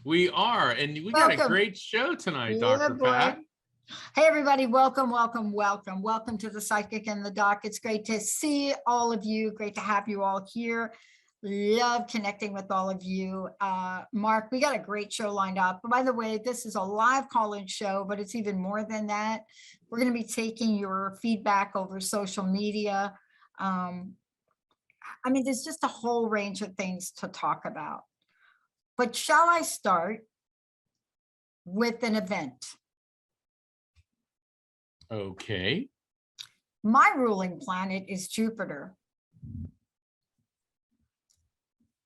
We are, and we got a great show tonight, Dr. Pat. Hey, everybody. Welcome, welcome, welcome. Welcome to the Psychic and the Doc. It's great to see all of you. Great to have you all here. Love connecting with all of you. Mark, we got a great show lined up. By the way, this is a live call-in show, but it's even more than that. We're going to be taking your feedback over social media. I mean, there's just a whole range of things to talk about. But shall I start with an event? Okay. My ruling planet is Jupiter.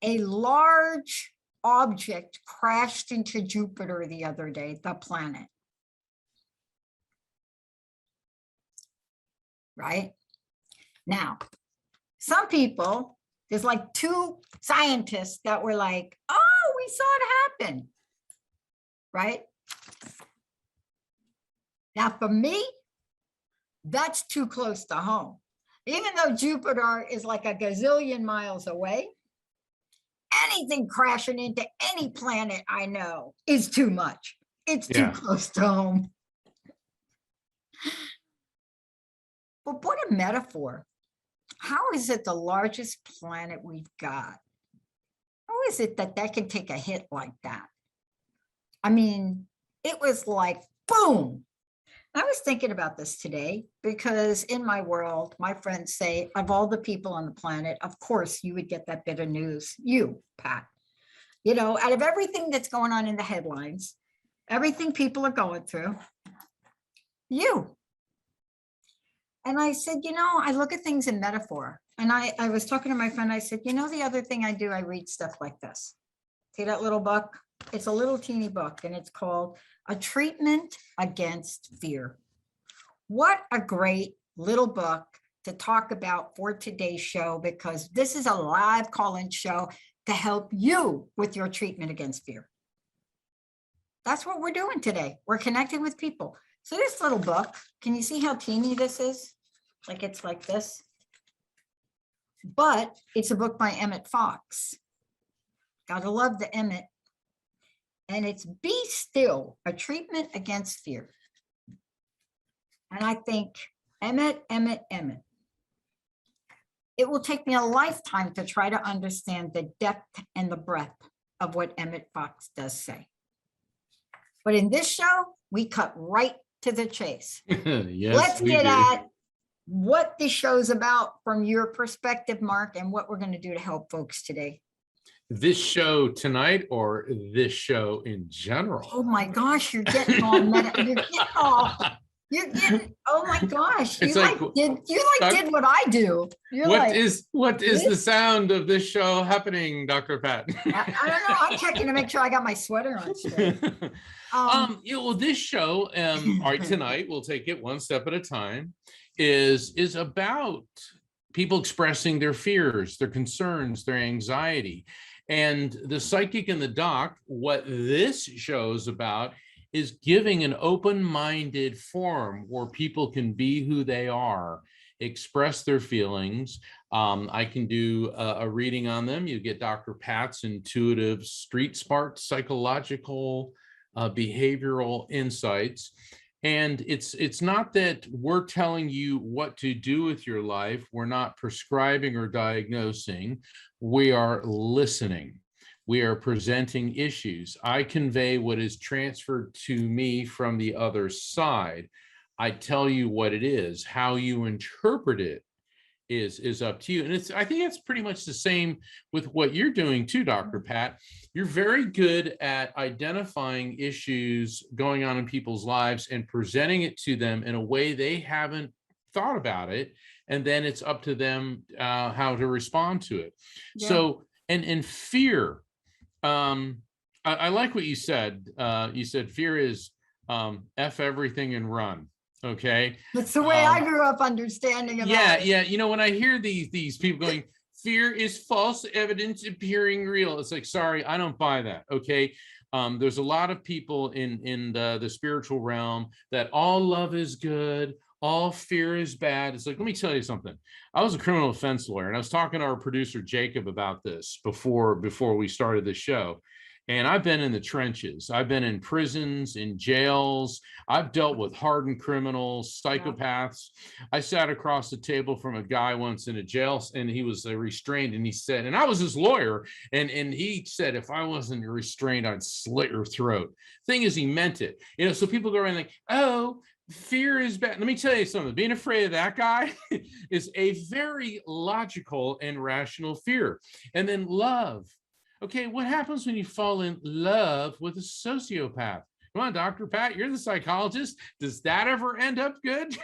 A large object crashed into Jupiter the other day, the planet. Right? Now, some people, there's like two scientists that were like, oh, we saw it happen. Right? Now, for me, that's too close to home. Even though Jupiter is like a gazillion miles away, anything crashing into any planet I know is too much. It's too close to home. But what a metaphor. How is it the largest planet we've got? How is it that that can take a hit like that? I mean, it was like, boom. I was thinking about this today because in my world, my friends say, of all the people on the planet, of course, you would get that bit of news. You, Pat. You know, out of everything that's going on in the headlines, everything people are going through, you. And I said, you know, I look at things in metaphor. And I was talking to my friend, I said, you know, the other thing I do, I read stuff like this. See that little book? It's a little teeny book and it's called A Treatment Against Fear. What a great little book to talk about for today's show, because this is a live call-in show to help you with your treatment against fear. That's what we're doing today. We're connecting with people. So this little book, can you see how teeny this is? Like it's like this. But it's a book by Emmett Fox. Gotta love the Emmett. And it's Be Still, A Treatment Against Fear. And I think, Emmett. It will take me a lifetime to try to understand the depth and the breadth of what Emmett Fox does say. But in this show, we cut right to the chase. Yes, let's get at what this show's about from your perspective, Mark, and what we're going to do to help folks today. This show tonight or this show in general? Oh my gosh, you're getting all meta. You're getting all. Oh my gosh, It's you like, did what I do. You're what like, is the this? sound of this show happening, Dr. Pat? I don't know. I'm checking to make sure I got my sweater on straight. Well, this show, all right, tonight we'll take it one step at a time, is about people expressing their fears, their concerns, their anxiety. And the psychic and the doc, what this show is about is giving an open-minded forum where people can be who they are, express their feelings. I can do a reading on them. You get Dr. Pat's intuitive, street smart, psychological, behavioral insights. And it's not that we're telling you what to do with your life. We're not prescribing or diagnosing. We are listening. We are presenting issues. I convey what is transferred to me from the other side. I tell you what it is. How you interpret it is up to you. And I think it's pretty much the same with what you're doing too, Dr. Pat. You're very good at identifying issues going on in people's lives and presenting it to them in a way they haven't thought about it. And then it's up to them how to respond to it. Yeah. So, and fear, I like what you said. You said fear is F everything and run. Okay. That's the way I grew up understanding about it. Yeah. You know, when I hear these people going, fear is false evidence appearing real. It's like, sorry, I don't buy that. Okay. There's a lot of people in the spiritual realm that all love is good, all fear is bad. It's like, let me tell you something. I was a criminal defense lawyer, and I was talking to our producer, Jacob, about this before we started the show. And I've been in the trenches. I've been in prisons, in jails. I've dealt with hardened criminals, psychopaths. I sat across the table from a guy once in a jail, and he was restrained. And he said, and I was his lawyer, and he said, if I wasn't restrained, I'd slit your throat. Thing is, he meant it. You know, so people go around like, oh, fear is bad. Let me tell you something. Being afraid of that guy is a very logical and rational fear. And then love. Okay, what happens when you fall in love with a sociopath? Come on, Dr. Pat, you're the psychologist. Does that ever end up good?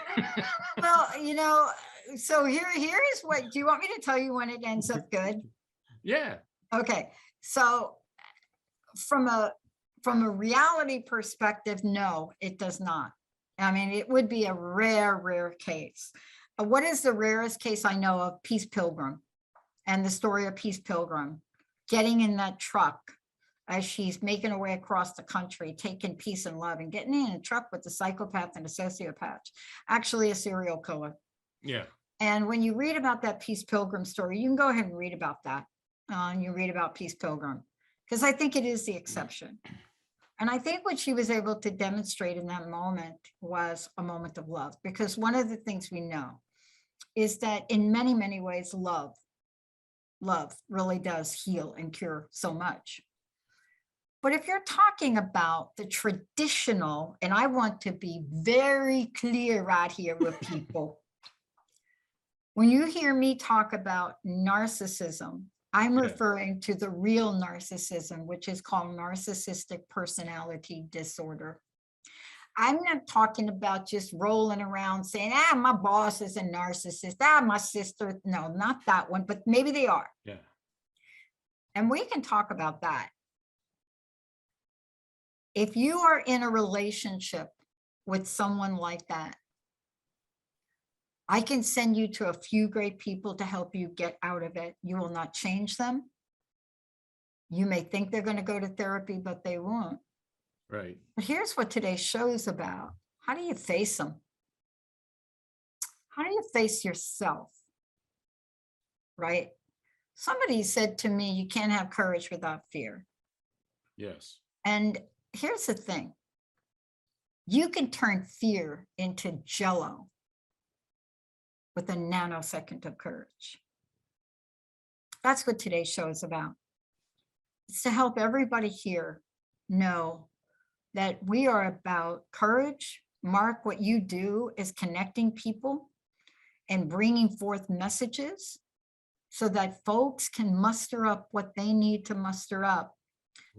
Well, you know, so here is what, do you want me to tell you when it ends up good? Yeah. Okay, so from a reality perspective, no, it does not. I mean, it would be a rare case. What is the rarest case I know of? Peace Pilgrim, and the story of Peace Pilgrim. Getting in that truck as she's making her way across the country, taking peace and love, and getting in a truck with a psychopath and a sociopath, actually a serial killer. Yeah. And when you read about that Peace Pilgrim story, you can go ahead and read about that. You read about Peace Pilgrim, because I think it is the exception. And I think what she was able to demonstrate in that moment was a moment of love, because one of the things we know is that in many, many ways, love really does heal and cure so much. But if you're talking about the traditional, and I want to be very clear right here with people, when you hear me talk about narcissism, I'm referring to the real narcissism, which is called narcissistic personality disorder. I'm not talking about just rolling around saying, my boss is a narcissist, my sister. No, not that one, but maybe they are. Yeah. And we can talk about that. If you are in a relationship with someone like that, I can send you to a few great people to help you get out of it. You will not change them. You may think they're going to go to therapy, but they won't. Right. But here's what today's show is about. How do you face them? How do you face yourself? Right? Somebody said to me, you can't have courage without fear. Yes. And here's the thing. You can turn fear into jello with a nanosecond of courage. That's what today's show is about. It's to help everybody here know that we are about courage. Mark, what you do is connecting people and bringing forth messages so that folks can muster up what they need to muster up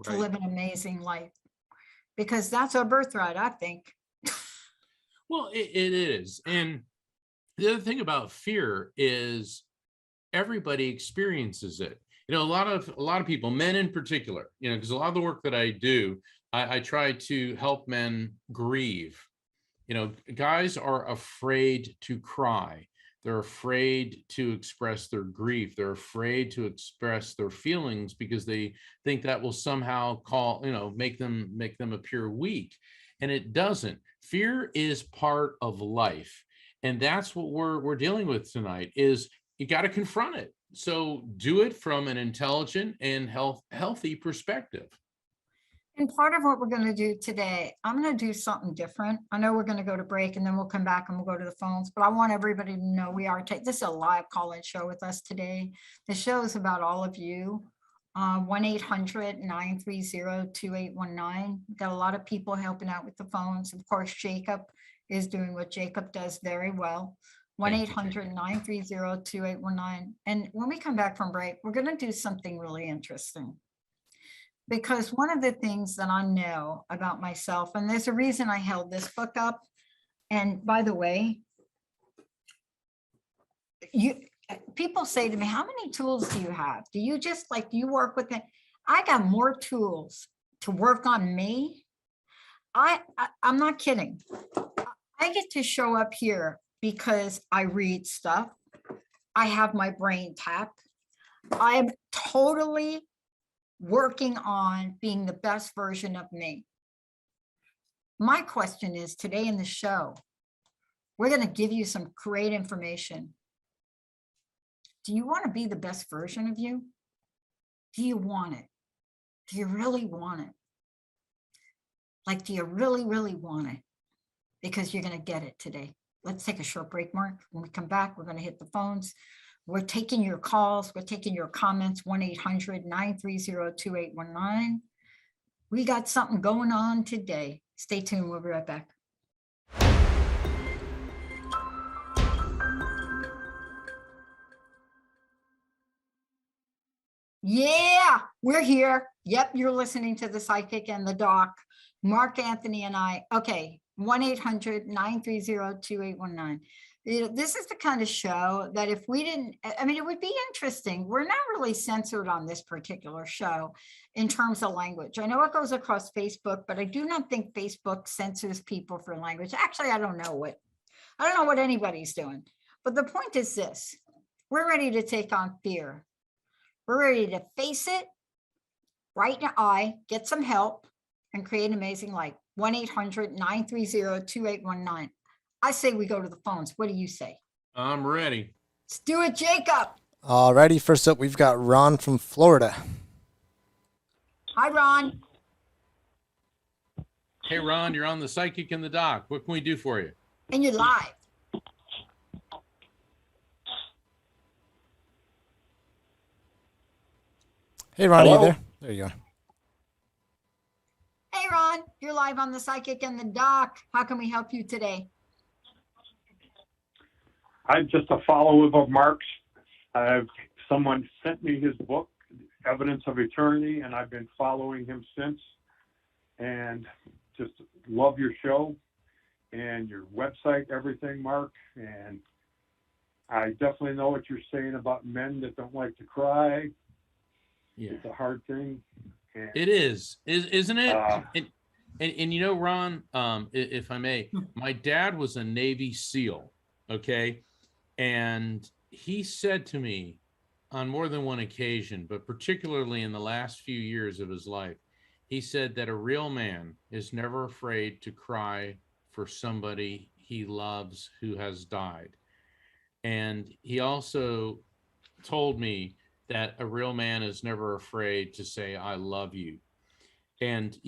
to live an amazing life. Because that's our birthright, I think. Well, it is. And the other thing about fear is everybody experiences it. A lot of people, men in particular, because a lot of the work that I do, I try to help men grieve. Guys are afraid to cry. They're afraid to express their grief. They're afraid to express their feelings because they think that will somehow make them appear weak. And it doesn't. Fear is part of life. And that's what we're dealing with tonight is you got to confront it. So do it from an intelligent and healthy perspective. And part of what we're going to do today, I'm going to do something different. I know we're going to go to break and then we'll come back and we'll go to the phones, but I want everybody to know we are this is a live call-in show with us today. The show is about all of you. 1-800-930-2819. Got a lot of people helping out with the phones. Of course, Jacob is doing what Jacob does very well. 1-800-930-2819. And when we come back from break, we're going to do something really interesting. Because one of the things that I know about myself, and there's a reason I held this book up. And by the way, people say to me, how many tools do you have? Do you just do you work with it? I got more tools to work on me. I'm not kidding. I get to show up here because I read stuff. I have my brain tapped. I'm totally working on being the best version of me. My question is today in the show, we're going to give you some great information. Do you want to be the best version of you? Do you want it? Do you really want it? Do you really, really want it? Because you're going to get it today. Let's take a short break, Mark. When we come back, we're going to hit the phones. We're taking your calls. We're taking your comments, 1-800-930-2819. We got something going on today. Stay tuned. We'll be right back. Yeah, we're here. Yep, you're listening to The Psychic and the Doc. Mark Anthony and I. Okay, 1-800-930-2819. This is the kind of show that if we didn't, it would be interesting. We're not really censored on this particular show in terms of language. I know it goes across Facebook, but I do not think Facebook censors people for language. Actually, I don't know what anybody's doing. But the point is this: we're ready to take on fear. We're ready to face it right in the eye, get some help, and create an amazing life. 1-800-930-2819. I say we go to the phones. What do you say? I'm ready. Let's do it, Jacob. Alrighty, first up, we've got Ron from Florida. Hi, Ron. Hey, Ron, you're on The Psychic and the Doc. What can we do for you? And you're live. Hey, Ron, Hello? are you there? There you go. Hey, Ron, you're live on The Psychic and the Doc. How can we help you today? I'm just a follower of Mark's. Someone sent me his book, Evidence of Eternity, and I've been following him since. And just love your show and your website, everything, Mark. And I definitely know what you're saying about men that don't like to cry. Yeah, it's a hard thing. And, it is, isn't it? And Ron, if I may, my dad was a Navy SEAL. Okay. And he said to me on more than one occasion, but particularly in the last few years of his life, he said that a real man is never afraid to cry for somebody he loves who has died. And he also told me that a real man is never afraid to say, I love you. And,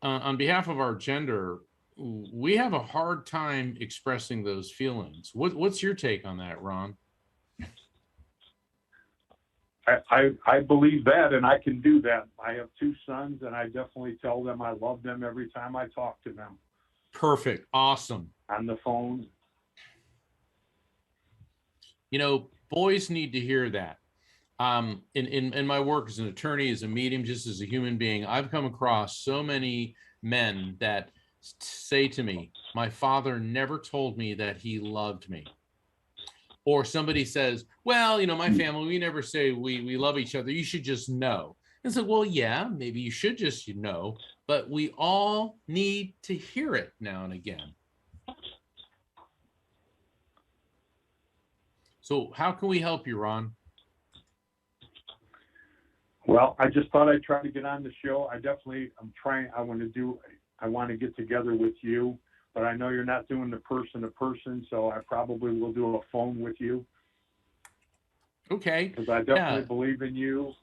on behalf of our gender, we have a hard time expressing those feelings. What's your take on that, Ron? I believe that, and I can do that. I have 2 sons, and I definitely tell them I love them every time I talk to them. Perfect. Awesome. On the phone. Boys need to hear that. In my work as an attorney, as a medium, just as a human being, I've come across so many men that say to me, my father never told me that he loved me. Or somebody says, well, my family, we never say we love each other. You should just know. And so, well, yeah, maybe you should just know, but we all need to hear it now and again. So how can we help you, Ron? Well, I just thought I'd try to get on the show. I'm trying, I want to get together with you, but I know you're not doing the person to person, so I probably will do a phone with you. Okay. Because I definitely believe in you.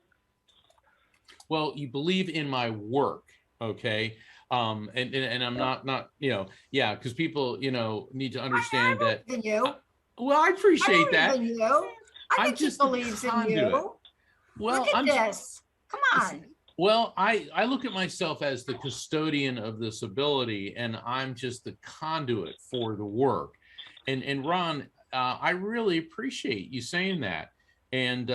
Well, you believe in my work, okay? And I'm not, because people, need to understand that. In you. Well, I appreciate that. In you. I think he believes in you. Well, look at this. Come on. Well, I look at myself as the custodian of this ability, and I'm just the conduit for the work. And Ron, I really appreciate you saying that. And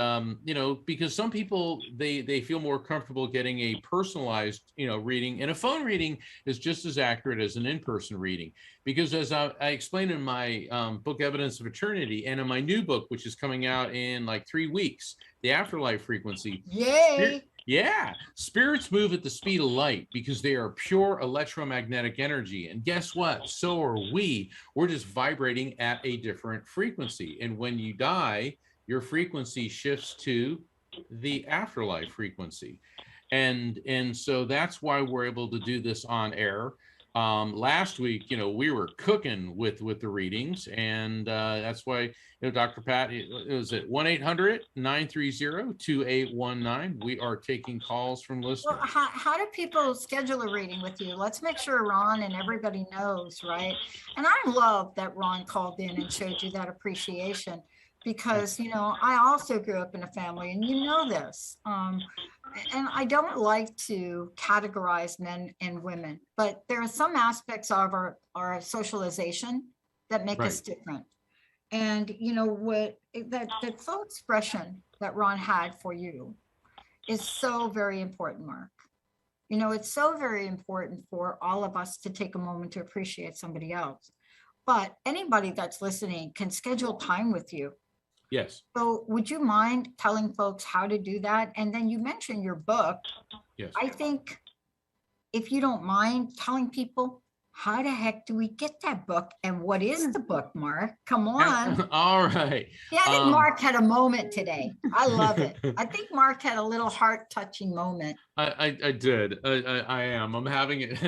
because some people they feel more comfortable getting a personalized reading, and a phone reading is just as accurate as an in-person reading, because as I explained in my book Evidence of Eternity, and in my new book, which is coming out in like 3 weeks, The Afterlife Frequency. Yay! Spirits move at the speed of light because they are pure electromagnetic energy. And guess what? So are we. We're just vibrating at a different frequency. And when you die, your frequency shifts to the afterlife frequency. And so that's why we're able to do this on air. Last week, we were cooking with the readings, and that's why, Dr. Pat, it was at 1-800-930-2819. We are taking calls from listeners. Well, how do people schedule a reading with you? Let's make sure Ron and everybody knows, right? And I love that Ron called in and showed you that appreciation, because, I also grew up in a family, and this. And I don't like to categorize men and women, but there are some aspects of our socialization that make us different. And that full expression that Ron had for you is so very important, Mark. It's so very important for all of us to take a moment to appreciate somebody else. But anybody that's listening can schedule time with you. Yes. So would you mind telling folks how to do that? And then you mentioned your book. Yes. I think if you don't mind telling people, how the heck do we get that book? And what is the book, Mark? Come on. All right. Yeah, I think Mark had a moment today. I love it. I think Mark had a little heart-touching moment. I did. I am. I'm having it.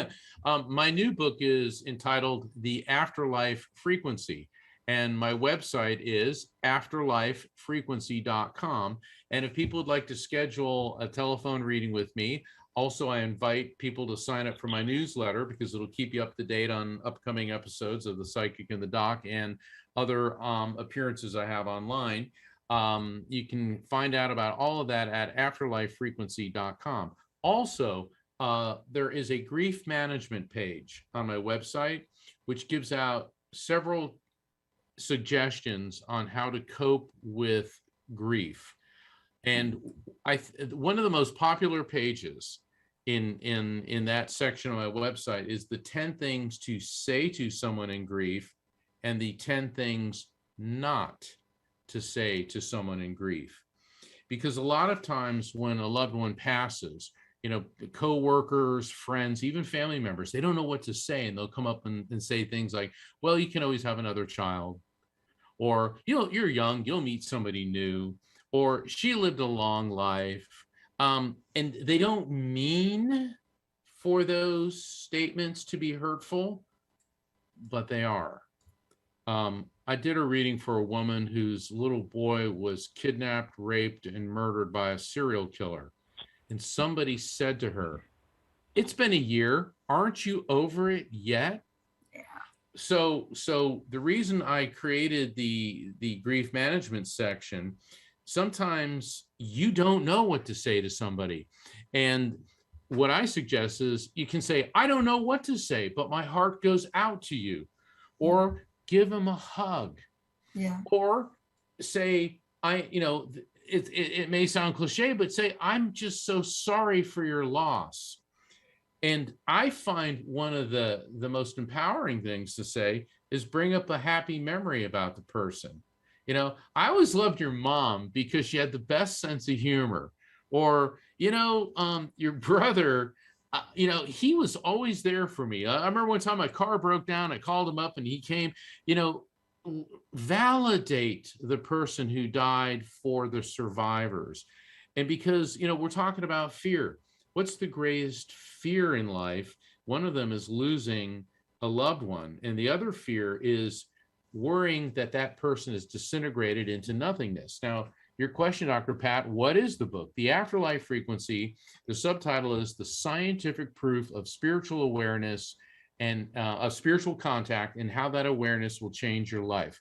My new book is entitled The Afterlife Frequency. And my website is afterlifefrequency.com. And if people would like to schedule a telephone reading with me, also I invite people to sign up for my newsletter, because it'll keep you up to date on upcoming episodes of The Psychic and the Doc and other appearances I have online. You can find out about all of that at afterlifefrequency.com. Also, there is a grief management page on my website, which gives out several suggestions on how to cope with grief. And one of the most popular pages in that section of my website is the 10 things to say to someone in grief, and the 10 things not to say to someone in grief. Because a lot of times when a loved one passes, co-workers, friends, even family members, they don't know what to say, and they'll come up and say things like, well, you can always have another child, or you're young, you'll meet somebody new, or she lived a long life. And they don't mean for those statements to be hurtful, but they are. I did a reading for a woman whose little boy was kidnapped, raped, and murdered by a serial killer. And somebody said to her, "It's been a year. Aren't you over it yet?" So the reason I created the grief management section, sometimes you don't know what to say to somebody. And what I suggest is you can say, "I don't know what to say, but my heart goes out to you," or give them a hug. Yeah. Or say, it may sound cliche, but say, "I'm just so sorry for your loss." And I find one of the most empowering things to say is bring up a happy memory about the person. I always loved your mom because she had the best sense of humor. Or, your brother, he was always there for me. I remember one time my car broke down, I called him up and he came. Validate the person who died for the survivors. And because, we're talking about fear. What's the greatest fear in life? One of them is losing a loved one. And the other fear is worrying that that person is disintegrated into nothingness. Now, your question, Dr. Pat, what is the book? The Afterlife Frequency. The subtitle is The Scientific Proof of Spiritual Awareness and of Spiritual Contact and How That Awareness Will Change Your Life.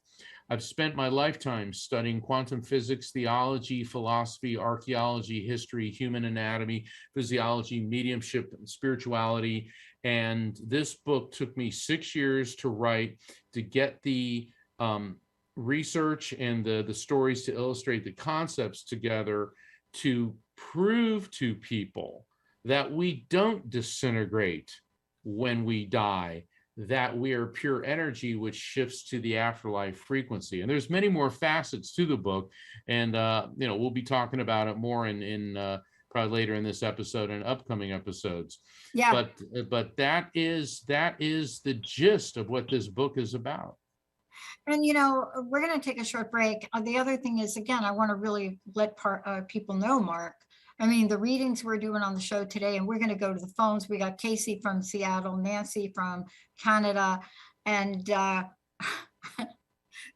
I've spent my lifetime studying quantum physics, theology, philosophy, archaeology, history, human anatomy, physiology, mediumship, and spirituality. And this book took me 6 years to write, to get the research and the stories to illustrate the concepts together, to prove to people that we don't disintegrate when we die, that we are pure energy which shifts to the afterlife frequency. And there's many more facets to the book, and we'll be talking about it more in probably later in this episode and upcoming episodes. Yeah. But that is the gist of what this book is about. And, we're going to take a short break. The other thing is, again, I want to really let people know, Mark. I mean, the readings we're doing on the show today, and we're going to go to the phones. We got Casey from Seattle, Nancy from Canada. And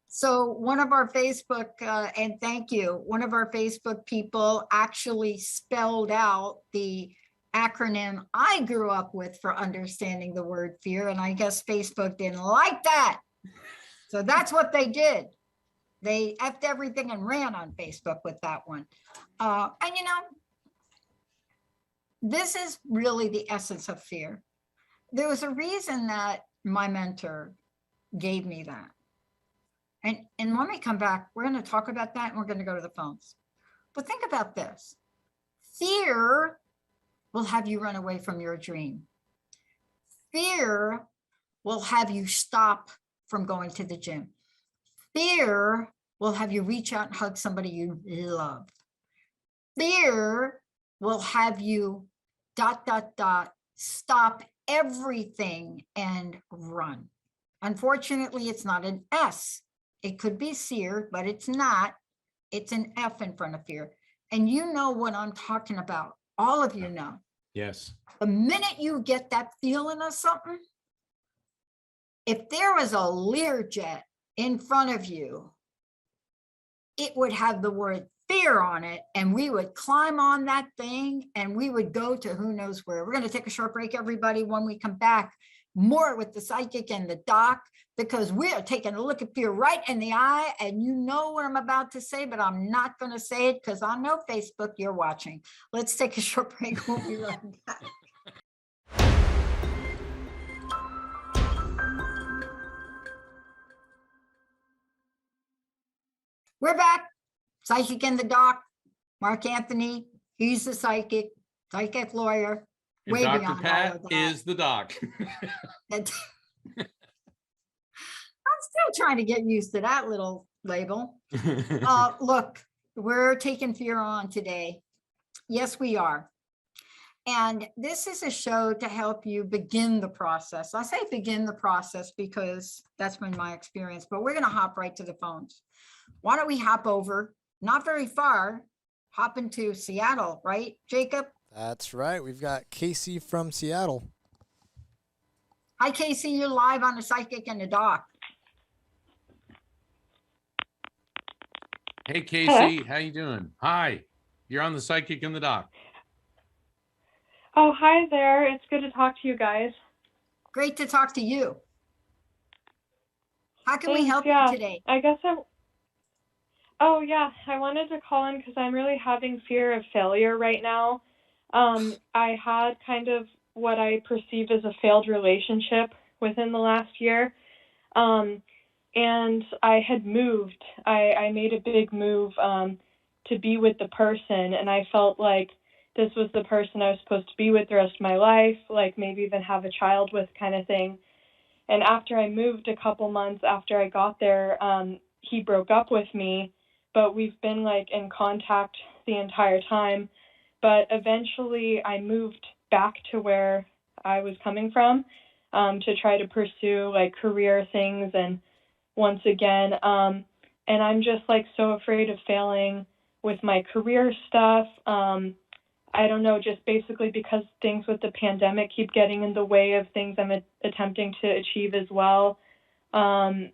so one of our Facebook, and thank you, one of our Facebook people actually spelled out the acronym I grew up with for understanding the word fear. And I guess Facebook didn't like that. So that's what they did. They effed everything and ran on Facebook with that one. And this is really the essence of fear. There was a reason that my mentor gave me that. And when we come back, we're going to talk about that and we're going to go to the phones. But think about this. Fear will have you run away from your dream. Fear will have you stop from going to the gym. Fear will have you reach out and hug somebody you love. Fear will have you ... stop everything and run. Unfortunately, it's not an S. It could be seer, but it's not. It's an F in front of fear. And you know what I'm talking about. All of you know. Yes. The minute you get that feeling of something, if there was a Learjet in front of you, it would have the word fear on it, and we would climb on that thing and we would go to who knows where. We're going to take a short break, everybody. When we come back, more with the psychic and the doc, because we are taking a look at fear right in the eye. And you know what I'm about to say, but I'm not going to say it because I know Facebook, you're watching. Let's take a short break. We'll be right back. We're back. Psychic and the doc, Mark Anthony. He's the psychic lawyer. And Way Dr. beyond all Pat of that. is the doc. I'm still trying to get used to that little label. Look, we're taking fear on today. Yes, we are. And this is a show to help you begin the process. I say begin the process because that's been my experience, but we're going to hop right to the phones. Why don't we hop over, not very far, hop into Seattle, right, Jacob? That's right. We've got Casey from Seattle. Hi, Casey. You're live on the Psychic and the Doc. Hey, Casey. How you doing? Hi. You're on the Psychic and the Doc. Oh, hi there. It's good to talk to you guys. Great to talk to you. How can we Thanks, help yeah. you today? I wanted to call in because I'm really having fear of failure right now. I had kind of what I perceive as a failed relationship within the last year. And I had moved. I made a big move to be with the person, and I felt like this was the person I was supposed to be with the rest of my life, like maybe even have a child with kind of thing. And after I moved a couple months after I got there, he broke up with me, but we've been like in contact the entire time. But eventually I moved back to where I was coming from, to try to pursue like career things. And once again, and I'm just like so afraid of failing with my career stuff. I don't know, just basically because things with the pandemic keep getting in the way of things I'm attempting to achieve as well. And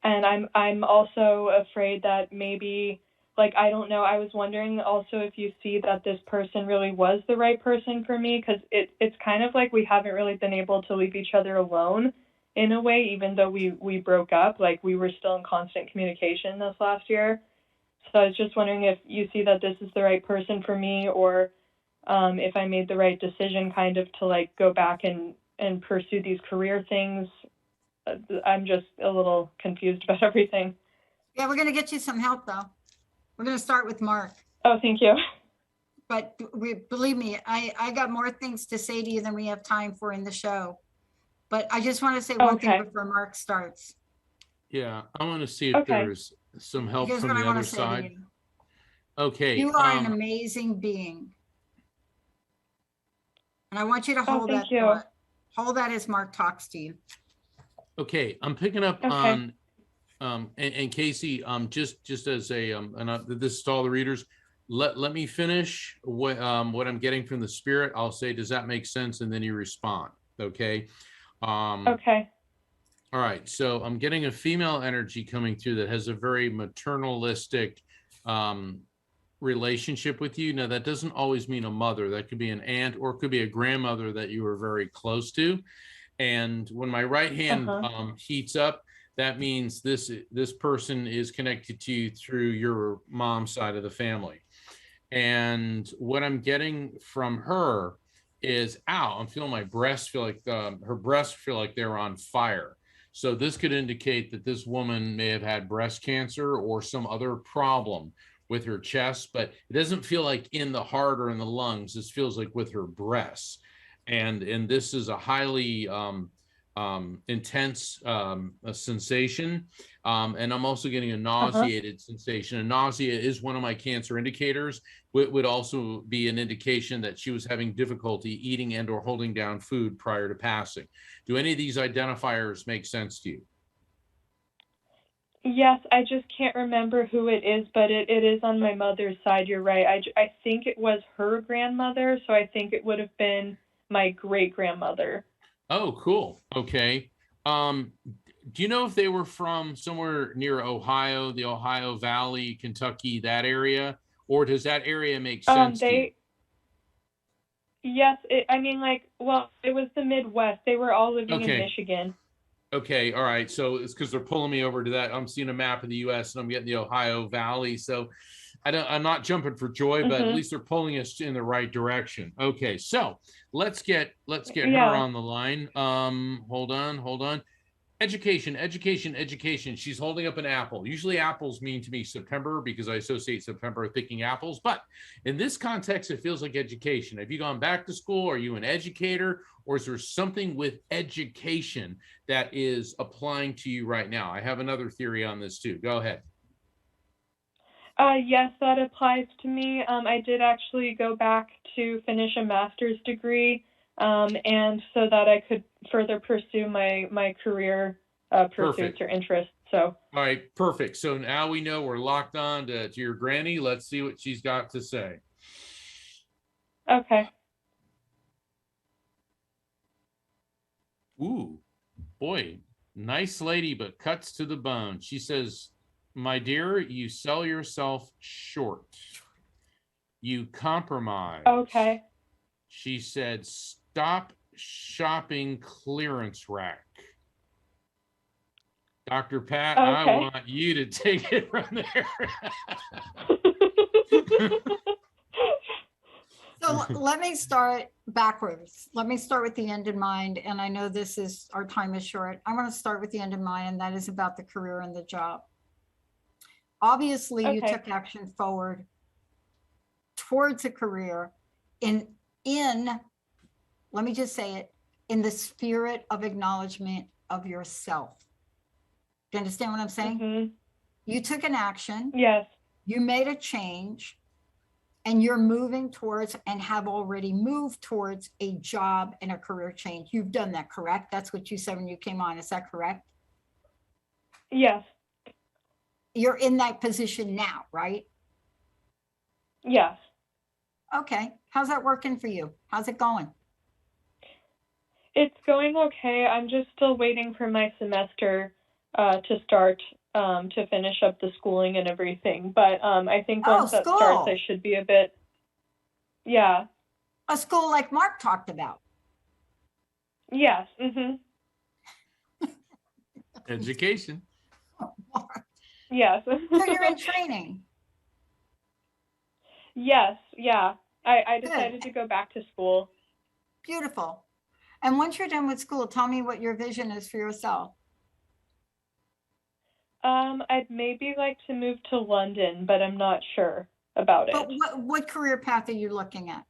I'm also afraid that maybe, like, I don't know, I was wondering also if you see that this person really was the right person for me, because it's kind of like we haven't really been able to leave each other alone in a way, even though we broke up. Like, we were still in constant communication this last year. So I was just wondering if you see that this is the right person for me, or if I made the right decision kind of to like go back and pursue these career things. I'm just a little confused about everything. Yeah, we're going to get you some help though. We're going to start with Mark. Oh, thank you. But believe me, I got more things to say to you than we have time for in the show. But I just want to say one thing before Mark starts. Yeah, I want to see if there's some help Here's from what I the want other to say to side. you. Okay. You are an amazing being. And I want you to hold that thought. Hold that as Mark talks to you. Okay, I'm picking up on and Casey, just as a and this is to all the readers. Let me finish what I'm getting from the spirit. I'll say, does that make sense? And then you respond. Okay. Okay. All right. So I'm getting a female energy coming through that has a very maternalistic relationship with you. Now, that doesn't always mean a mother. That could be an aunt, or it could be a grandmother that you were very close to. And when my right hand heats up, that means this person is connected to you through your mom's side of the family. And what I'm getting from her is, ow, I'm feeling my breasts feel like her breasts feel like they're on fire. So this could indicate that this woman may have had breast cancer or some other problem with her chest, but it doesn't feel like in the heart or in the lungs. This feels like with her breasts. And this is a highly intense a sensation. And I'm also getting a nauseated sensation. And nausea is one of my cancer indicators. It would also be an indication that she was having difficulty eating and or holding down food prior to passing. Do any of these identifiers make sense to you? Yes, I just can't remember who it is, but it is on my mother's side. You're right. I think it was her grandmother, so I think it would have been my great-grandmother. Oh, cool. Okay. Do you know if they were from somewhere near Ohio, the Ohio Valley, Kentucky, that area? Or does that area make sense to you? Yes, I mean, like, well, it was the Midwest. They were all living in Michigan. Okay, all right. So it's because they're pulling me over to that. I'm seeing a map of the U.S. and I'm getting the Ohio Valley. So I'm not jumping for joy, but at least they're pulling us in the right direction. Okay, so let's get her on the line. Hold on. Education. She's holding up an apple. Usually apples mean to me September because I associate September with picking apples. But in this context, it feels like education. Have you gone back to school? Are you an educator? Or is there something with education that is applying to you right now? I have another theory on this too. Go ahead. Yes, that applies to me. I did actually go back to finish a master's degree, and so that I could further pursue my career pursuits or interests. So. All right, perfect. So now we know we're locked on to your granny. Let's see what she's got to say. Okay. Ooh, boy, nice lady, but cuts to the bone. She says, my dear, you sell yourself short. You compromise. Okay. She said, stop shopping clearance rack. Dr. Pat, I want you to take it from there. So let me start backwards. Let me start with the end in mind. And I know our time is short. I want to start with the end in mind, and that is about the career and the job. Obviously, you took action forward towards a career in, let me just say it, in the spirit of acknowledgement of yourself. Do you understand what I'm saying? Mhm. You took an action, Yes. you made a change, and you're moving towards and have already moved towards a job and a career change. You've done that, correct? That's what you said when you came on. Is that correct? Yes. You're in that position now, right? Yes. Okay. How's that working for you? How's it going? It's going okay. I'm just still waiting for my semester to start to finish up the schooling and everything. But I think Oh, once that starts, school. I should be a bit, yeah. A school like Mark talked about. Yes. Mhm. Education. Yes. So you're in training. Yes. Yeah. I Good. decided to go back to school. Beautiful. And once you're done with school, tell me what your vision is for yourself. I'd maybe like to move to London, but I'm not sure about But it. what career path are you looking at?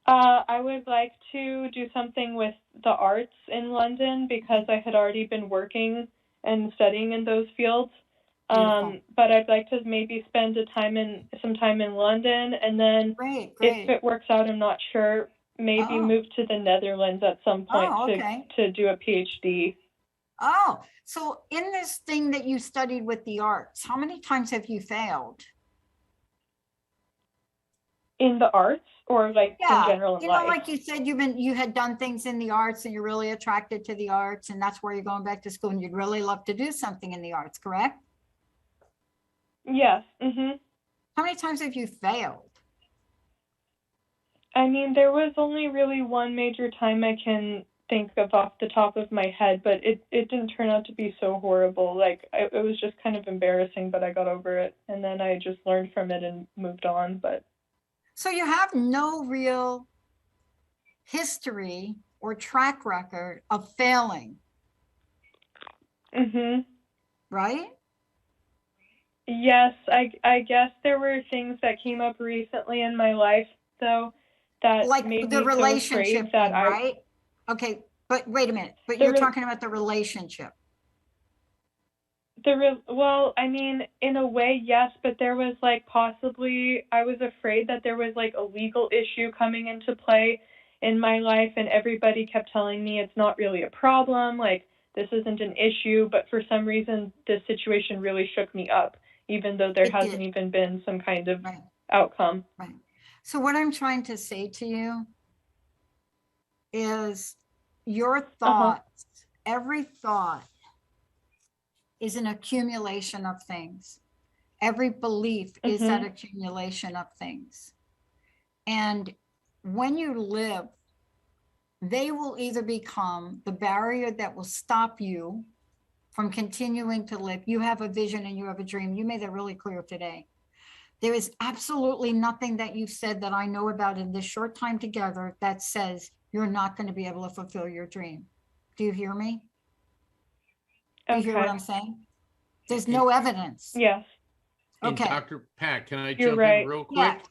I would like to do something with the arts in London because I had already been working and studying in those fields. Beautiful. But I'd like to maybe spend some time in London, and then Great, if great. it works out, I'm not sure, maybe Oh. move to the Netherlands at some point Oh, okay. to do a PhD. Oh, so in this thing that you studied with the arts, how many times have you failed? In the arts or like in Yeah, general in you know, life? like you said, you had done things in the arts and you're really attracted to the arts, and that's where you're going back to school, and you'd really love to do something in the arts, correct? Yes. Mhm. How many times have you failed? I mean, there was only really one major time I can think of off the top of my head, but it didn't turn out to be so horrible. Like, it was just kind of embarrassing, but I got over it. And then I just learned from it and moved on. But So you have no real history or track record of failing, mhm. right? Yes, I guess there were things that came up recently in my life, though, that Like made the me so afraid relationship that thing, right? Okay, but wait a minute, but the you're re- talking about the relationship. well, I mean, in a way, yes, but there was like possibly, I was afraid that there was like a legal issue coming into play in my life, and everybody kept telling me it's not really a problem, like this isn't an issue, but for some reason, this situation really shook me up, even though there It hasn't did, even been some kind of right, outcome. right. So what I'm trying to say to you is your Uh-huh. thoughts, every thought is an accumulation of things. Every belief is that Mhm. accumulation of things. And when you live, they will either become the barrier that will stop you from continuing to live. You have a vision and you have a dream. You made that really clear today. There is absolutely nothing that you've said that I know about in this short time together that says you're not going to be able to fulfill your dream. Do you hear me? Do you hear what Okay. I'm saying? There's And, no evidence. Yes, and Okay. Dr. Pat, can I you're jump in right. real Yeah. quick?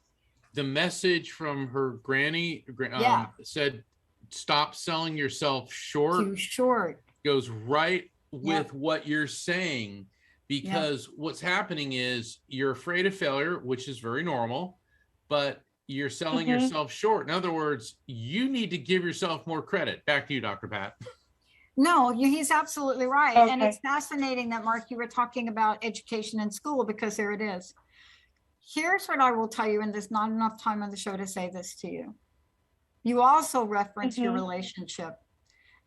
The message from her granny Yeah. said, stop selling yourself short, Too short. goes right Yep. with what you're saying, because what's happening is you're afraid of failure, which is very normal, but you're selling Mhm. yourself short. In other words, you need to give yourself more credit. Back to you, Dr. Pat. No, he's absolutely right. And it's Okay. fascinating that, Mark, you were talking about education in school, because there it is. Here's what I will tell you, and there's not enough time on the show to say this to you. You also referenced your Mhm. relationship,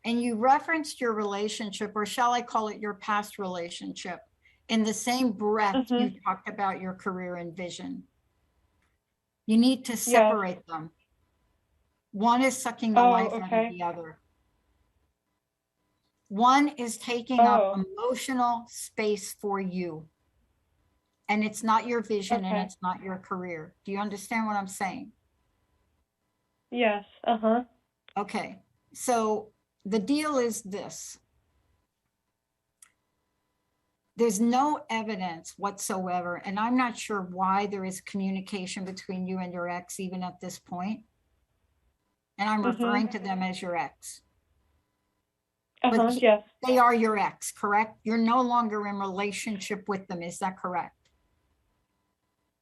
and you referenced your relationship, or shall I call it your past relationship, in the same breath you Mhm. talked about your career and vision. You need to Yes. separate them. One is sucking the Oh, life out of okay. the other. One is taking up Oh, emotional space for you. And it's not your vision and okay. it's not your career. Do you understand what I'm saying? Yes. Uh-huh. Okay. So the deal is this. there's no evidence whatsoever, and I'm not sure why there is communication between you and your ex even at this point. And I'm referring to them as your ex. But Yes. they are your ex, correct? You're no longer in relationship with them. Is that correct?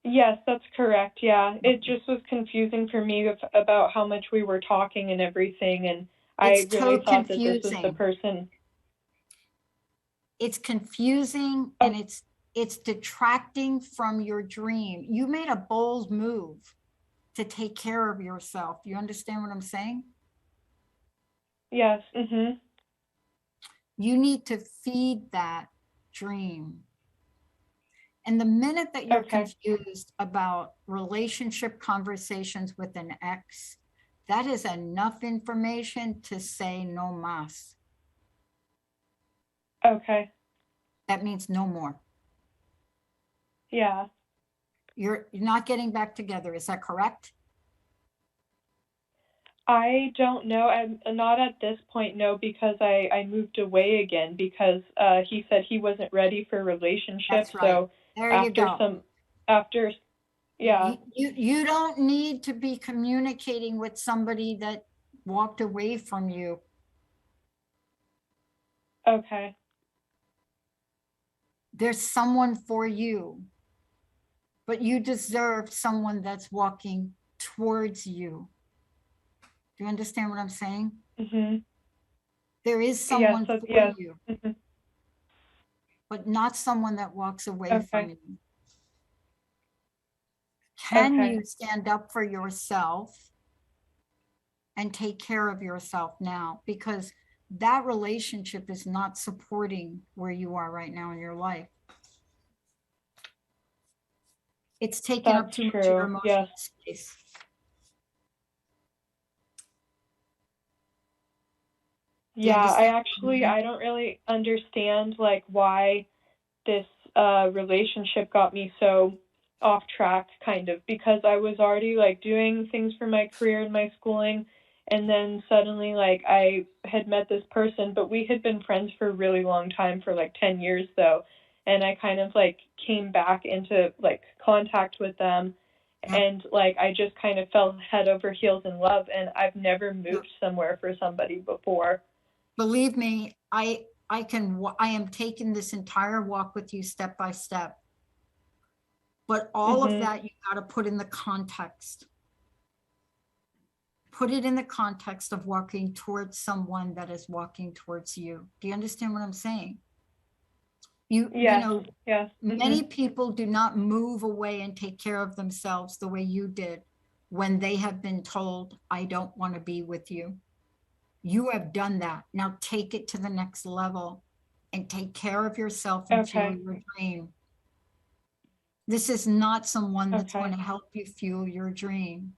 Yes, that's correct. Yeah. It just was confusing for me about how much we were talking and everything. And It's I really so thought that this was the confusing. person. It's confusing and it's detracting from your dream. You made a bold move to take care of yourself. You understand what I'm saying? Yes. You need to feed that dream. And the minute that you're Okay. confused about relationship conversations with an ex, that is enough information to say no mas. Okay. That means no more. Yeah. You're not getting back together. Is that correct? I don't know. I'm not at this point, no, because I moved away again because he said he wasn't ready for a relationship. That's right. So There you go. Yeah. You don't need to be communicating with somebody that walked away from you. Okay. There's someone for you, but you deserve someone that's walking towards you. Do you understand what I'm saying? There is someone for you, but not someone that walks away from you. Can you stand up for yourself and take care of yourself now? Because that relationship is not supporting where you are right now in your life. It's taking up too much of your emotional space. Yeah, I don't really understand like why this relationship got me so off track kind of, because I was already like doing things for my career and my schooling, and then suddenly like I had met this person, but we had been friends for a really long time, for like 10 years though, and I kind of like came back into like contact with them, and like I just kind of fell head over heels in love, and I've never moved somewhere for somebody before. Believe me, I am taking this entire walk with you step by step. But all of that you got to put in the context. Put it in the context of walking towards someone that is walking towards you. Do you understand what I'm saying? You know, many people do not move away and take care of themselves the way you did when they have been told, I don't want to be with you. You have done that. Now take it to the next level and take care of yourself and fuel your dream. This is not someone that's going to help you fuel your dream.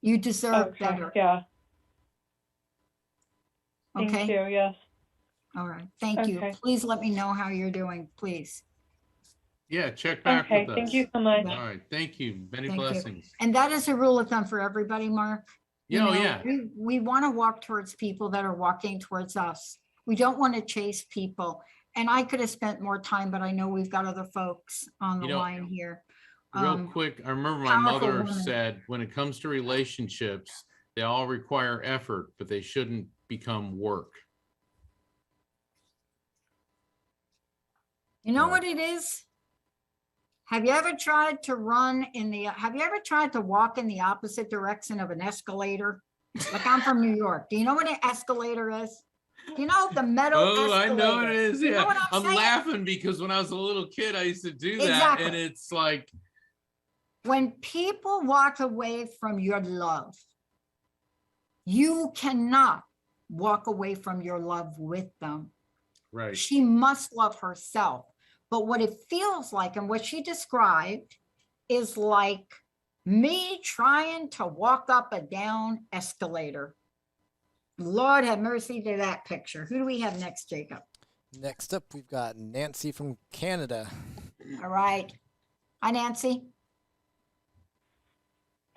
You deserve better. Yeah. Okay. Thank you. Yes. All right. Thank you. Please let me know how you're doing, please. Yeah, check back with us. Thank you so much. All right. Thank you. Many blessings. And that is a rule of thumb for everybody, Mark. Yeah. We want to walk towards people that are walking towards us. We don't want to chase people. And I could have spent more time, but I know we've got other folks on the line here. Real quick, I remember my mother said, when it comes to relationships, they all require effort, but they shouldn't become work. You know what it is? Have you ever tried to walk in the opposite direction of an escalator? Like, I'm from New York. Do you know what an escalator is? Do you know the metal escalator? I know it is. Yeah. You know what I'm saying? Laughing because when I was a little kid, I used to do that. And it's like, when people walk away from your love, you cannot walk away from your love with them. Right. She must love herself. But what it feels like and what she described is like me trying to walk up a down escalator. Lord have mercy to that picture. Who do we have next, Jacob? Next up, we've got Nancy from Canada. All right. Hi, Nancy.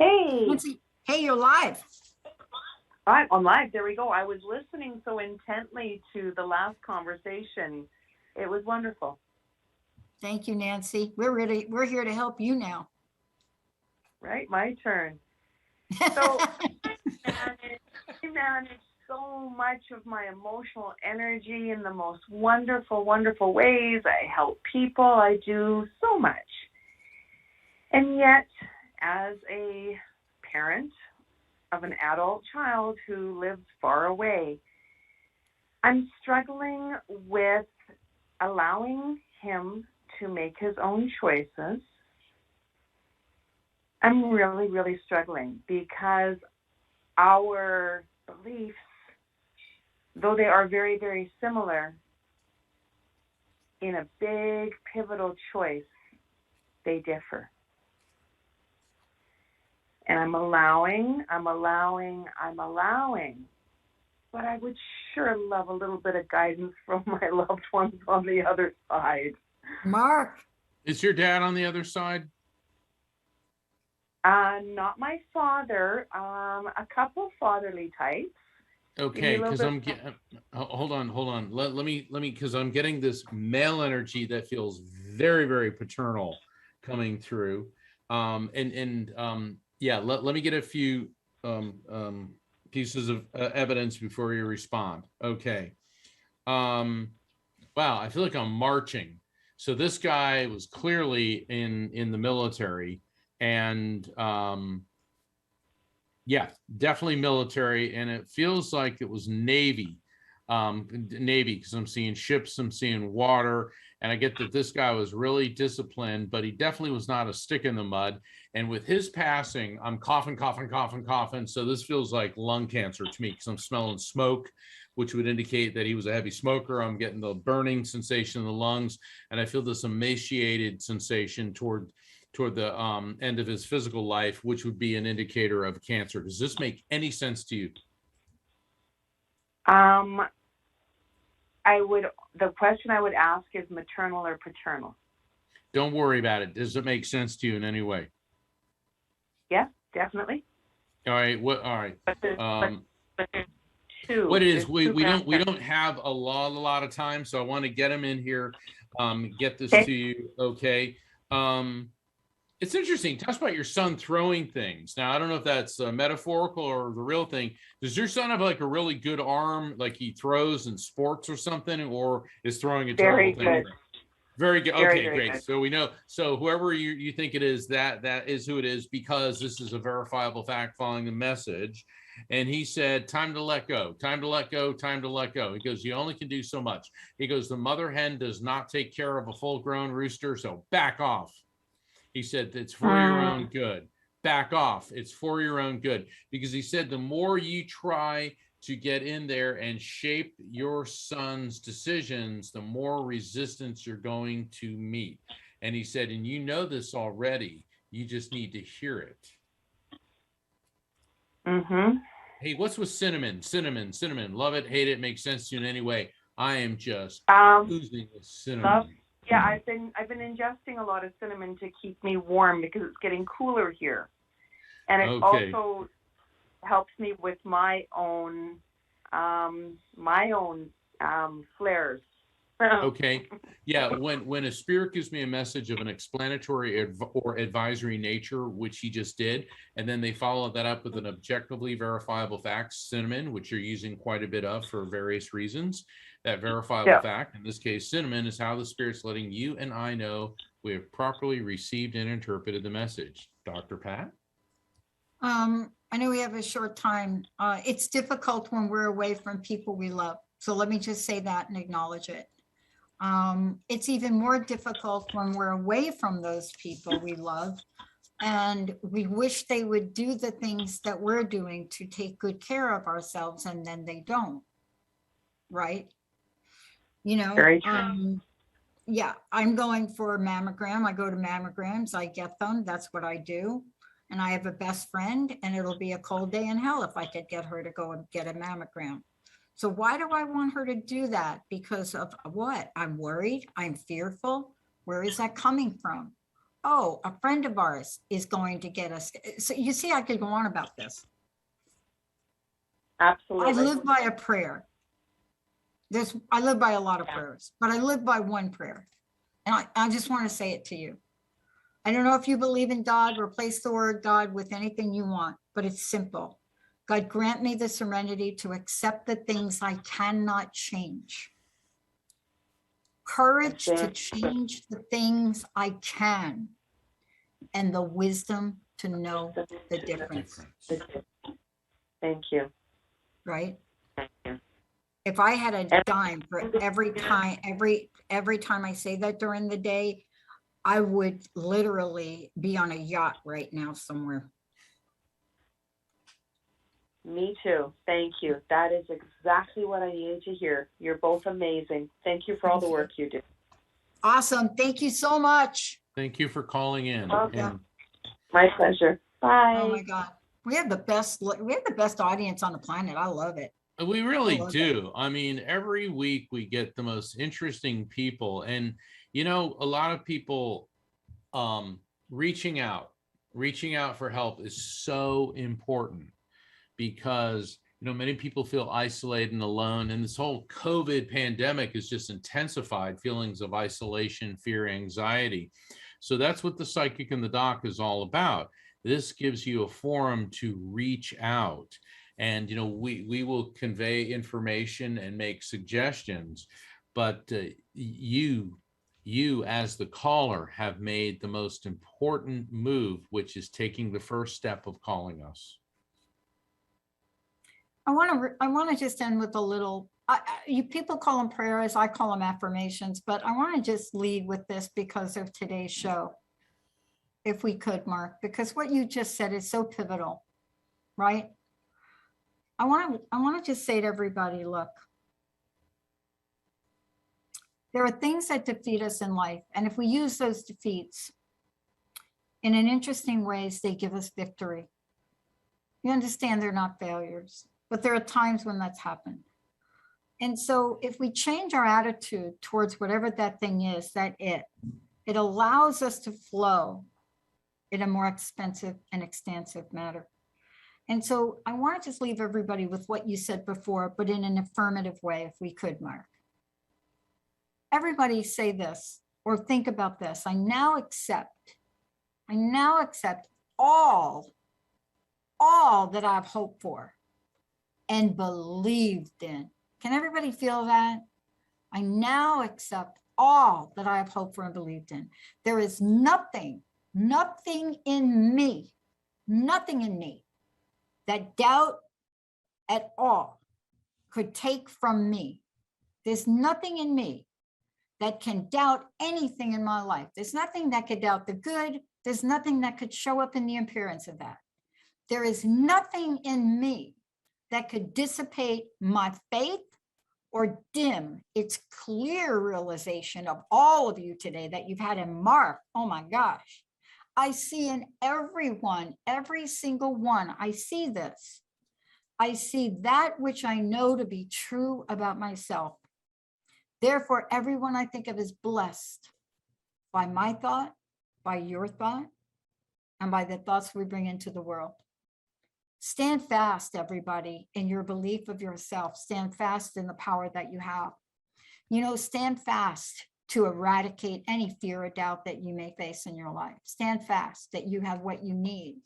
Hey. Nancy, hey, you're live. I'm live. There we go. I was listening so intently to the last conversation It was wonderful. Thank you, Nancy. We're ready. We're here to help you now. Right, my turn. So I manage so much of my emotional energy in the most wonderful, wonderful ways. I help people. I do so much. And yet, as a parent of an adult child who lives far away, I'm struggling with allowing him to make his own choices. I'm really, really struggling because our beliefs, though they are very, very similar, in a big pivotal choice, they differ. And I'm allowing, but I would sure love a little bit of guidance from my loved ones on the other side. Mark. Is your dad on the other side? Not my father, a couple fatherly types. Okay, because I'm hold on. Let me because I'm getting this male energy that feels very, very paternal coming through. Yeah, let me get a few pieces of evidence before you respond. Okay. Wow, I feel like I'm marching. So this guy was clearly in the military, and yeah, definitely military, and it feels like it was Navy, because I'm seeing ships, I'm seeing water, and I get that this guy was really disciplined, but he definitely was not a stick in the mud. And with his passing, I'm coughing. So this feels like lung cancer to me because I'm smelling smoke, which would indicate that he was a heavy smoker. I'm getting the burning sensation in the lungs, and I feel this emaciated sensation toward the end of his physical life, which would be an indicator of cancer. Does this make any sense to you? The question I would ask is maternal or paternal? Don't worry about it. Does it make sense to you in any way? Yes, definitely. All right. All right. But there's two. What it is, we There's don't have a lot of time, so I want to get him in here, get this Okay. to you. Okay. It's interesting. Tell us about your son throwing things. Now, I don't know if that's metaphorical or the real thing. Does your son have like a really good arm, like he throws in sports or something, or is throwing a Very terrible thing? good. Very good. Very, Okay, very great. good. So we know. So whoever you think it is, that is who it is, because this is a verifiable fact following the message. And he said, time to let go, time to let go, time to let go. He goes, you only can do so much. He goes, the mother hen does not take care of a full-grown rooster, so back off. He said, it's for your own good. Back off. It's for your own good. Because he said, the more you try to get in there and shape your son's decisions, the more resistance you're going to meet. And he said, and you know this already, you just need to hear it. Mm-hmm. Hey, what's with cinnamon? Cinnamon. Love it, hate it, makes sense to you in any way. I am just oozing with cinnamon. Yeah, I've been ingesting a lot of cinnamon to keep me warm because it's getting cooler here. And it also helps me with my own flares. Okay. Yeah. When a spirit gives me a message of an explanatory or advisory nature, which he just did, and then they follow that up with an objectively verifiable fact, cinnamon, which you're using quite a bit of for various reasons, that verifiable fact, in this case, cinnamon, is how the spirit's letting you and I know we have properly received and interpreted the message. Dr. Pat? I know we have a short time. It's difficult when we're away from people we love. So let me just say that and acknowledge it. It's even more difficult when we're away from those people we love and we wish they would do the things that we're doing to take good care of ourselves, and then they don't. Right? You know, very true. Yeah, I'm going for a mammogram. I go to mammograms, I get them. That's what I do. And I have a best friend, and it'll be a cold day in hell if I could get her to go and get a mammogram. So why do I want her to do that? Because of what? I'm worried. I'm fearful. Where is that coming from? Oh, a friend of ours is going to get us. So you see, I could go on about this. Absolutely. I live by a prayer. I live by a lot of prayers, but I live by one prayer. And I just want to say it to you. I don't know if you believe in God, replace the word God with anything you want, but it's simple. God, grant me the serenity to accept the things I cannot change. Courage to change the things I can, and the wisdom to know the difference. Thank you. Right? Thank you. If I had a dime for every time I say that during the day, I would literally be on a yacht right now somewhere. Me too. Thank you. That is exactly what I needed to hear. You're both amazing. Thank you for all the work you do. Awesome. Thank you so much. Thank you for calling in. Welcome. My pleasure. Bye. Oh my God. We have the best audience on the planet. I love it. We really love do. I mean, every week we get the most interesting people, and you know, a lot of people reaching out for help is so important, because you know, many people feel isolated and alone, and this whole COVID pandemic has just intensified feelings of isolation, fear, anxiety. So that's what the Psychic and the Doc is all about. This gives you a forum to reach out, and you know, we will convey information and make suggestions, but you as the caller have made the most important move, which is taking the first step of calling us. I want to just end with a little, you people call them prayers, I call them affirmations, but I want to just lead with this because of today's show. If we could, Mark, because what you just said is so pivotal, right? I want to just say to everybody, look, there are things that defeat us in life. And if we use those defeats in an interesting ways, they give us victory. You understand they're not failures, but there are times when that's happened. And so if we change our attitude towards whatever that thing is, it allows us to flow in a more expansive and expansive manner. And so I want to just leave everybody with what you said before, but in an affirmative way, if we could, Mark. Everybody say this or think about this. I now accept all that I've hoped for and believed in. Can everybody feel that? I now accept all that I have hoped for and believed in. There is nothing in me that doubt at all could take from me. There's nothing in me that can doubt anything in my life. There's nothing that could doubt the good. There's nothing that could show up in the appearance of that. There is nothing in me that could dissipate my faith or dim its clear realization of all of you today that you've had in Mark. Oh my gosh. I see in everyone, every single one, I see this. I see that which I know to be true about myself. Therefore, everyone I think of is blessed by my thought, by your thought, and by the thoughts we bring into the world. Stand fast, everybody, in your belief of yourself. Stand fast in the power that you have. You know, stand fast to eradicate any fear or doubt that you may face in your life. Stand fast that you have what you need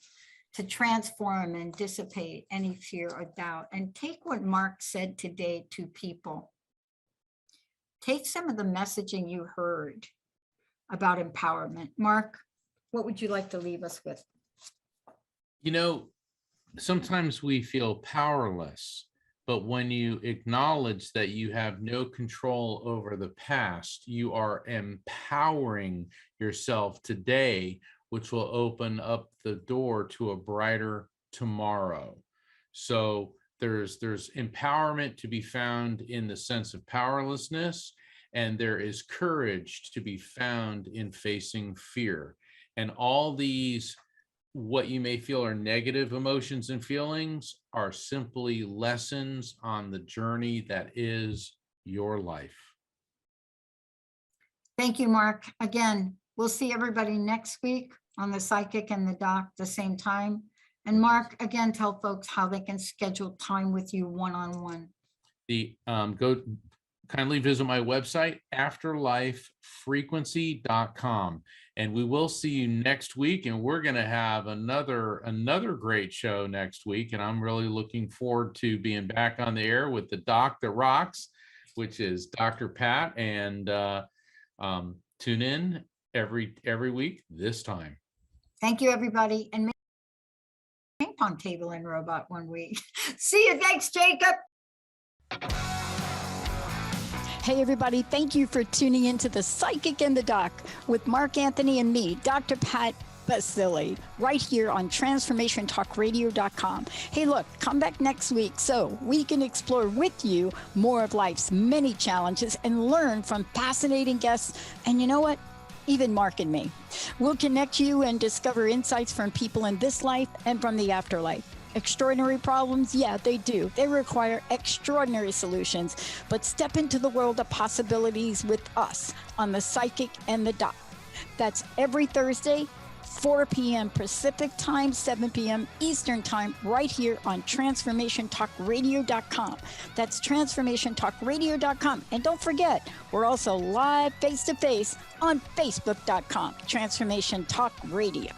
to transform and dissipate any fear or doubt. And take what Mark said today to people. Take some of the messaging you heard about empowerment. Mark, what would you like to leave us with? You know, sometimes we feel powerless, but when you acknowledge that you have no control over the past, you are empowering yourself today, which will open up the door to a brighter tomorrow. So there's empowerment to be found in the sense of powerlessness, and there is courage to be found in facing fear. And all these, what you may feel are negative emotions and feelings, are simply lessons on the journey that is your life. Thank you, Mark. Again, we'll see everybody next week on the Psychic and the Doc the same time. And Mark, again, tell folks how they can schedule time with you one-on-one. The go kindly visit my website, afterlifefrequency.com. And we will see you next week. And we're going to have another great show next week. And I'm really looking forward to being back on the air with the doc that rocks, which is Dr. Pat. And tune in every week this time. Thank you, everybody. And ping pong table and robot one week. See you next, Jacob. Hey, everybody. Thank you for tuning into The Psychic and the Doc with Mark Anthony and me, Dr. Pat Baccili, right here on TransformationTalkRadio.com. Hey, look, come back next week so we can explore with you more of life's many challenges and learn from fascinating guests. And you know what? Even Mark and me. We'll connect you and discover insights from people in this life and from the afterlife. Extraordinary problems? Yeah, they do. They require extraordinary solutions. But step into the world of possibilities with us on The Psychic and the Doc. That's every Thursday, 4 p.m. Pacific Time, 7 p.m. Eastern Time, right here on TransformationTalkRadio.com. That's TransformationTalkRadio.com. And don't forget, we're also live face-to-face on Facebook.com, Transformation Talk Radio.